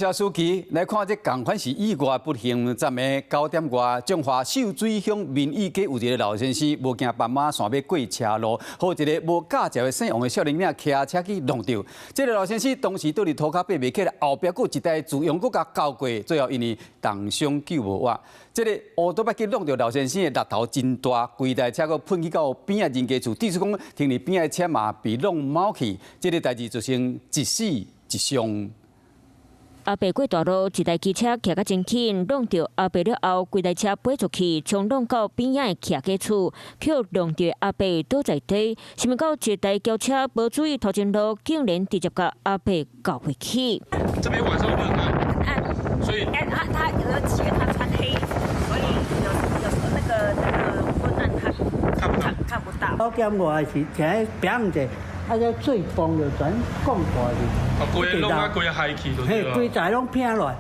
小司机来看这同款是意外不幸，昨暝9点外，中华秀水乡民意街有一个老先生无惊斑马线要过车路，和一个无驾照的姓王的少年仔骑车去弄到。这个老先生当时倒伫涂骹爬袂起来，后壁佫一台自用佫甲交过，最后因为重伤救无活。这个乌多巴去弄到老先生的力头真大，规台车佫喷去到边仔人家厝，据说讲停伫边仔车嘛被弄毛去，这个代志造成一死一伤。 阿伯过大路，一台机车骑甲真紧，弄到阿伯了后，规台车飞出去，冲弄到边仔的徛家厝，却弄到阿伯倒在地。想不到一台轿车无注意头前路，竟然直接甲阿伯搞回去。这边晚上不能看，所以他有的鞋他穿黑，所以有那个昏暗看不到。9点外是在边者。 啊！个最风就全降大去，规个拢啊，规个海去就对了。规台拢偏落。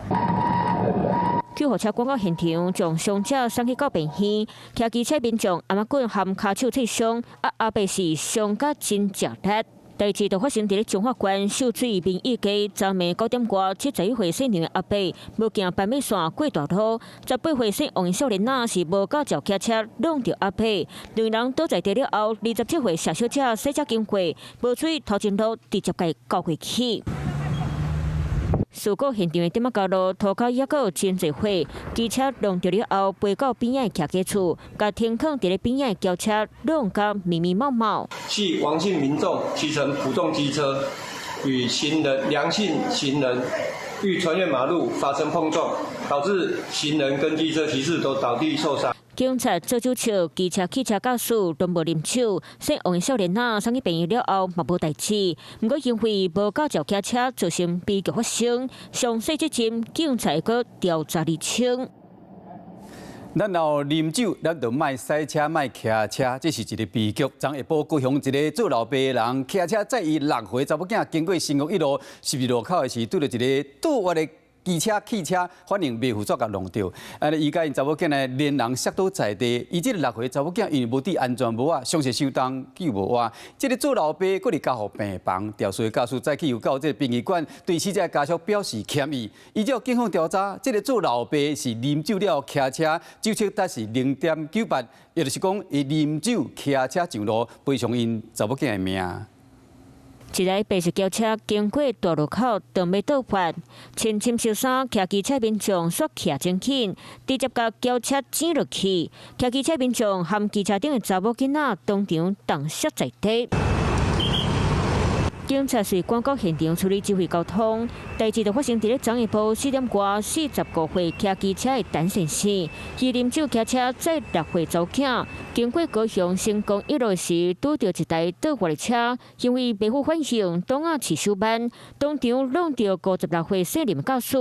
救护车赶到现场，将伤者送去到病院。骑机车民众阿妈棍含骹手刺伤，阿伯是伤甲真食力。代志就发生伫咧中华县秀水民意街，昨暝9点外，71岁姓梁的阿伯无行斑马线过大路，18岁姓王的少年仔是无驾照骑车弄到阿伯，两人倒在地了后，27岁谢小姐洗车经过，无注意头前路直接甲交回去。 事故现场的点仔高路，涂骹也有真侪火，机车弄到了后，飞到边仔徛家厝，甲停靠伫咧边仔轿车弄甲密密麻麻。系王姓民众骑乘普通机车，与梁姓行人欲穿越马路发生碰撞，导致行人跟机车骑士都倒地受伤。 警察做手笑，机车、汽车驾驶都无啉酒。姓王的少年仔送去病院了后，嘛无代志。不过因为无驾照骑车，造成悲剧发生。详细责任，警察阁调查厘清。咱若啉酒，咱就莫驶车、莫骑车，这是一个悲剧。昨下晡，高雄一个做老爸的人骑车载伊6岁查某囝经过新光一路，是不是路口的时拄到一个倒弯的？ 机车、汽车反应袂负责，甲弄到。伊甲因查某囝呢连人摔倒在地，伊这个6岁查某囝因为无戴安全帽啊，伤势受伤救无活。这个做老爸佫伫交互病房，调查家属再去又到这个殡仪馆，对死者家属表示歉意。依照警方调查，这个做老爸是啉酒了骑车，酒测值是0.98，也就是讲伊啉酒骑车上路，赔偿因查某囝的命。 一台白色轿车经过大路口，当要倒弯，穿深袖衫、骑机车民众煞骑真紧，直接甲轿车挤落去。骑机车民众含机车顶的查某囡仔当场冻摔在地。 警察随赶到现场处理指挥交通，代志就发生伫咧昨下晡4点外，45岁骑机车的陈先生，伊啉酒骑车载6岁查某囝，经过高雄成功一路时，拄到一台倒弯的车，因为袂负反应，挡啊骑手慢，当场弄到56岁姓林驾驶，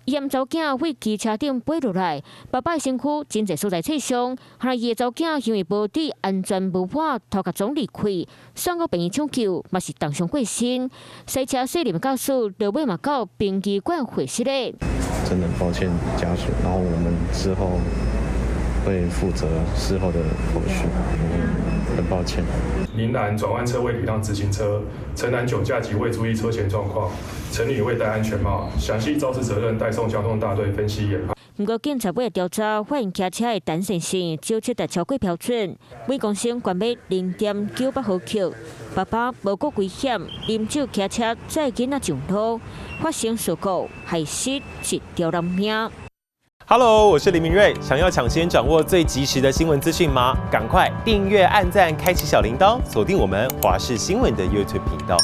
伊含查某囝为机车顶飞落来，爸爸的身躯真侪所在刺伤，后来伊的查某囝因为无戴安全帽带，头壳撞离开，送到病院抢救，嘛是重伤过身。 赛车姓林驾驶落尾嘛到殡仪馆回室嘞。真的抱歉家属，然后我们之后会负责事后的后续，很抱歉。林男转弯车未礼让直行车，陈男酒驾及未注意车前状况，陈女未戴安全帽，详细肇事责任带送交通大队分析研判。 不过，警察为了调查发现骑车的陈先生酒测值超过标准，每公升管买0.98毫克。爸爸无过危险，啉酒骑车载囡仔上路，发生事故害死一条人命。Hello， 我是林明瑞。想要抢先掌握最及时的新闻资讯吗？赶快订阅、按赞、开启小铃铛，锁定我们华视新闻的 YouTube 频道。